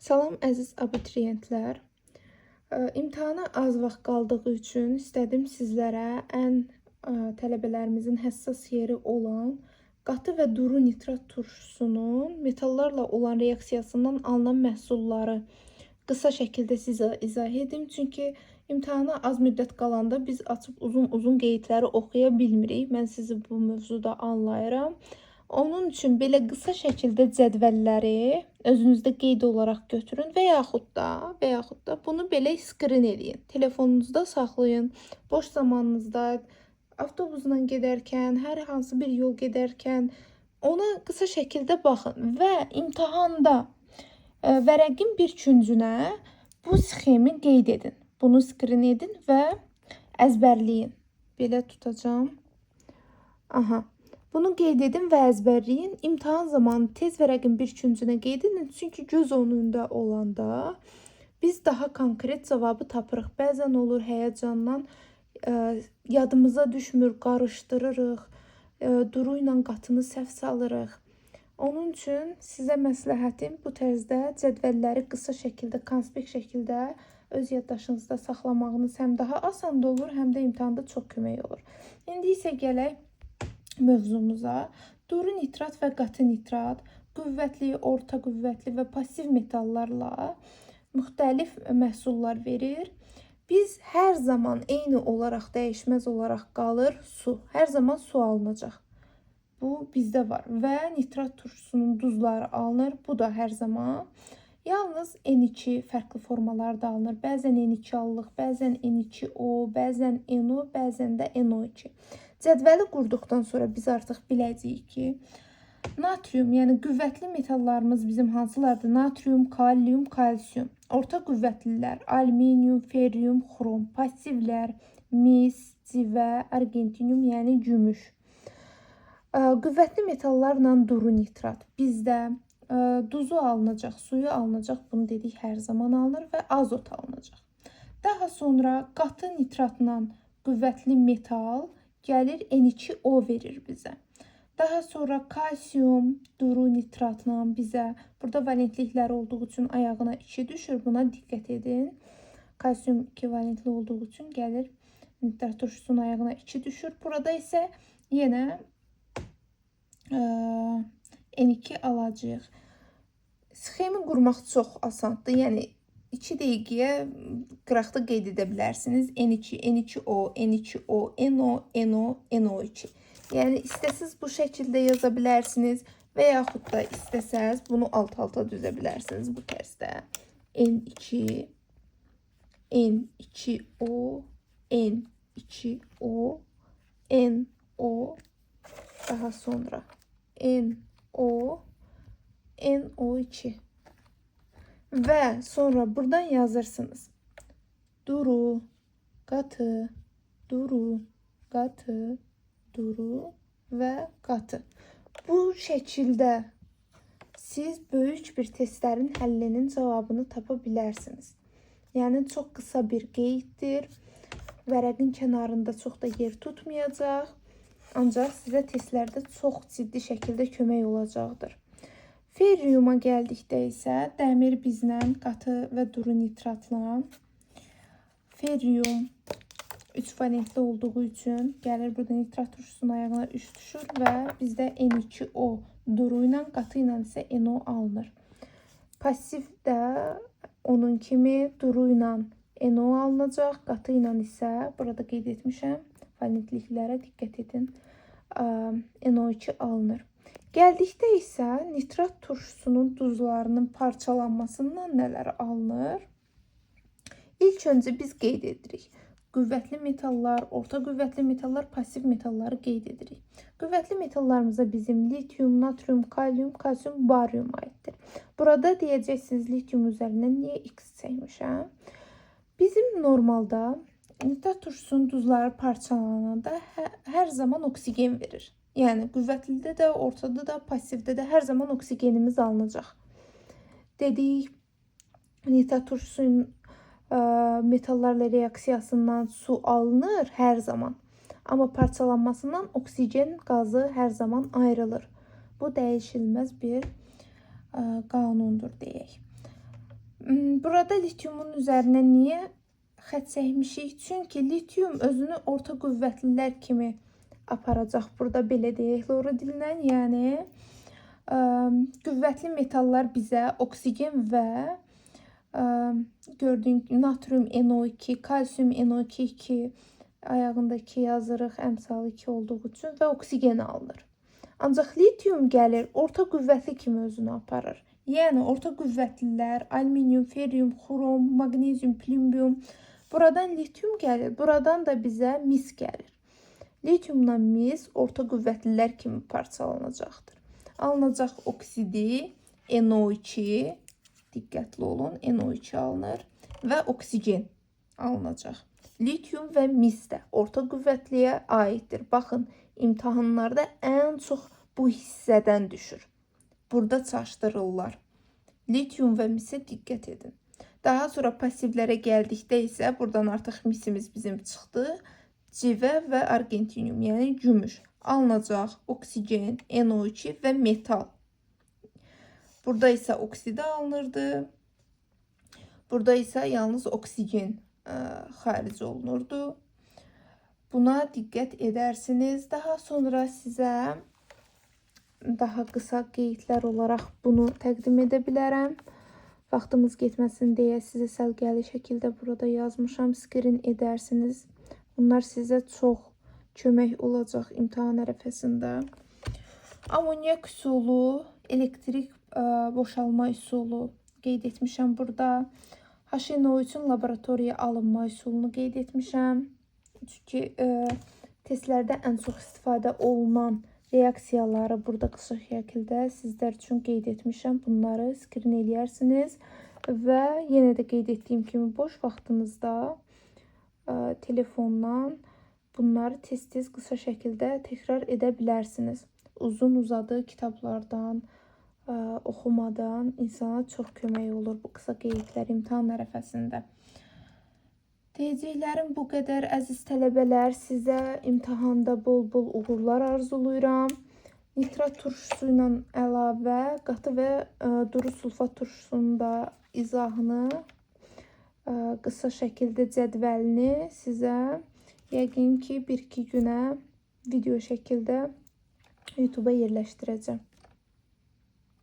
Salam əziz abituriyentlər. İmtahana az vaxt qaldığı üçün istədim sizlərə tələbələrimizin həssas yeri olan qatı və duru nitrat turşusunun metallarla olan reaksiyasından alınan məhsulları qısa şəkildə sizə izah edim. Çünki imtahana az müddət qalanda biz açıb uzun-uzun qeydləri oxuya bilmirik. Mən sizi bu mövzuda anlayıram. Onun üçün belə qısa şəkildə cədvəlləri özünüzdə qeyd olaraq götürün və yaxud da bunu belə skrin eləyin. Telefonunuzda saxlayın. Boş zamanınızda avtobusla gedərkən, hər hansı bir yol gedərkən ona qısa şəkildə baxın və imtahanda vərəqin bir küncünə bu sxemi qeyd edin. Bunu skrin edin və əzbərləyin. Belə tutacağım. Bunu qeyd edin və əzbərləyin. İmtahan zamanı tez vərəqin bir küncünə qeyd edin. Çünki göz önündə olanda biz daha konkret cavabı tapırıq. Bəzən olur həyəcandan yadımıza düşmür, qarışdırırıq, duru ilə qatını səhv salırıq. Onun üçün sizə məsləhətim bu tərzdə cədvəlləri qısa şəkildə, konspekt şəkildə öz yaddaşınızda saxlamağınız həm daha asan olur, həm də imtahanda çox kömək olur. İndi isə gələk mövzumuza. Duru nitrat və qatı nitrat qüvvətli, orta qüvvətli və pasiv metallarla müxtəlif məhsullar verir. Biz hər zaman eyni olaraq, dəyişməz olaraq qalır su. Hər zaman su alınacaq. Bu bizdə var və nitrat turşusunun duzları alınır. Bu da hər zaman. Yalnız N2 fərqli formalarda alınır. Bəzən N2 alırıq, bəzən N2O, bəzən NO, bəzən də NO2. Cədvəli qurduqdan sonra biz artıq biləcəyik ki, natrium, yəni qüvvətli metallarımız bizim hansılardır? Natrium, kalium, kalsium. Orta qüvvətlilər alüminium, ferrium, xrom. Passivlər mis, civə, argentinium, yəni gümüş. Qüvvətli metallarla duru nitrat. Bizdə duzu alınacaq, suyu alınacaq. Bunu dedik, hər zaman alınır və azot alınacaq. Daha sonra qatı nitratla qüvvətli metal gəlir N2O verir bizə. Daha sonra kalsium duru nitratla bizə, burada valentlikləri olduğu üçün ayağına 2 düşür. Buna diqqət edin. Kalsium 2 valentli olduğu üçün gəlir nitrat turşusunun ayağına 2 düşür. Burada isə yenə N2 alacağıq. Sxemi qurmaq çox asandır. Yəni 2 dəqiqəyə qıraqda qeyd edə bilərsiniz. N2, N2O, N2O, NO, NO, NO2. Yəni istəsəz bu şəkildə yaza bilərsiniz və yaxud da istəsəz bunu alt-alta düzə bilərsiniz bu tərzdə. N2, N2O, N2O, NO, daha sonra NO, NO2. Və sonra buradan yazırsınız. Duru, qatı, duru, qatı, duru və qatı. Bu şəkildə siz böyük bir testlərin həllinin cavabını tapa bilərsiniz. Yəni çox qısa bir qeyddir. Vərəqin kənarında çox da yer tutmayacaq. Ancaq sizə testlərdə çox ciddi şəkildə kömək olacaqdır. Ferriuma gəldikdə isə dəmir bizlə qatı və duru nitratla. Ferrium 3 valentli olduğu üçün gəlir burada nitrat turşusunun ayağına 3 düşür və bizdə N2O duru ilə, qatı ilə isə NO alınır. Pasiv də onun kimi duru ilə NO alınacaq, qatı ilə isə burada qeyd etmişəm, valentliklərə diqqət edin, NO2 alınır. Gəldikdə isə nitrat turşusunun duzlarının parçalanmasından nələr alınır? İlk öncə biz qeyd edirik. Qüvvətli metallar, orta qüvvətli metallar, pasiv metalları qeyd edirik. Qüvvətli metallarımıza bizim litium, natrium, kalium, kalsium, barium aiddir. Burada deyəcəksiniz litium üzərindən niyə X çəkmişəm? Bizim normalda nitrat turşusunun duzları parçalananda hər zaman oksigen verir. Yəni qüvvətlidə də, ortada da, pasivdə də hər zaman oksigenimiz alınacaq. Dedik, nitrat turşusunun metallarla reaksiyasından su alınır hər zaman. Amma parçalanmasından oksigen qazı hər zaman ayrılır. Bu dəyişilməz bir qanundur deyək. Burada litiumun üzərinə niyə xətt çəkmişik? Çünki litium özünü orta qüvvətlilər kimi aparacaq. Burada belə deyək loru dilindən, yəni qüvvətli metallar bizə oksigen və gördüyün natrium NO2, kalsium NO2 ayağındakı yazırıq əmsalı 2 olduğu üçün və oksigen alınır. Ancaq litium gəlir orta qüvvətli kimi özünü aparır. Yəni orta qüvvətlilər, alüminium, ferium, xrom, maqnezium, plümbium. Buradan litium gəlir, buradan da bizə mis gəlir. Litiumla mis orta qüvvətlilər kimi parçalanacaqdır. Alınacaq oksidi NO2, diqqətli olun, NO2 alınır və oksigen alınacaq. Litium və mis də orta qüvvətliyə aiddir. Baxın, imtahanlarda ən çox bu hissədən düşür. Burada çaşdırırlar. Litium və misə diqqət edin. Daha sonra passivlərə gəldikdə isə buradan artıq misimiz bizim çıxdı. Civə və argentinium, yəni gümüş alınacaq, oksigen, NO2 və metal. Burada isə oksidi alınırdı. Burada isə yalnız oksigen xaric olunurdu. Buna diqqət edərsiniz. Daha sonra sizə daha qısa qeydlər olaraq bunu təqdim edə bilərəm. Vaxtımız getməsin deyə sizə səliqəli şəkildə burada yazmışam. Skrin edərsiniz. Bunlar sizə çox kömək olacaq imtahan ərəfəsində. Amonyak üsulu, elektrik boşalma üsulu qeyd etmişəm burada. HNO üçün laboratoriya alınma üsulunu qeyd etmişəm. Çünki testlərdə ən çox istifadə olunan reaksiyaları burada qısa şəkildə sizlər üçün qeyd etmişəm. Bunları skrin eləyərsiniz və yenə də qeyd etdiyim kimi boş vaxtınızda telefondan bunları tez-tez qısa şəkildə təkrar edə bilərsiniz. Uzun-uzadı kitablardan, oxumadan insana çox kömək olur bu qısa qeydlər imtahan ərəfəsində. Deyəcəklərim bu qədər əziz tələbələr. Sizə imtahanda bol-bol uğurlar arzulayıram. Nitrat turşusu ilə əlavə qatı və duru sulfat turşusunun da izahını, qısa şəkildə cədvəlini sizə yəqin ki 1-2 günə video şəkildə YouTube'a yerləşdirəcəm.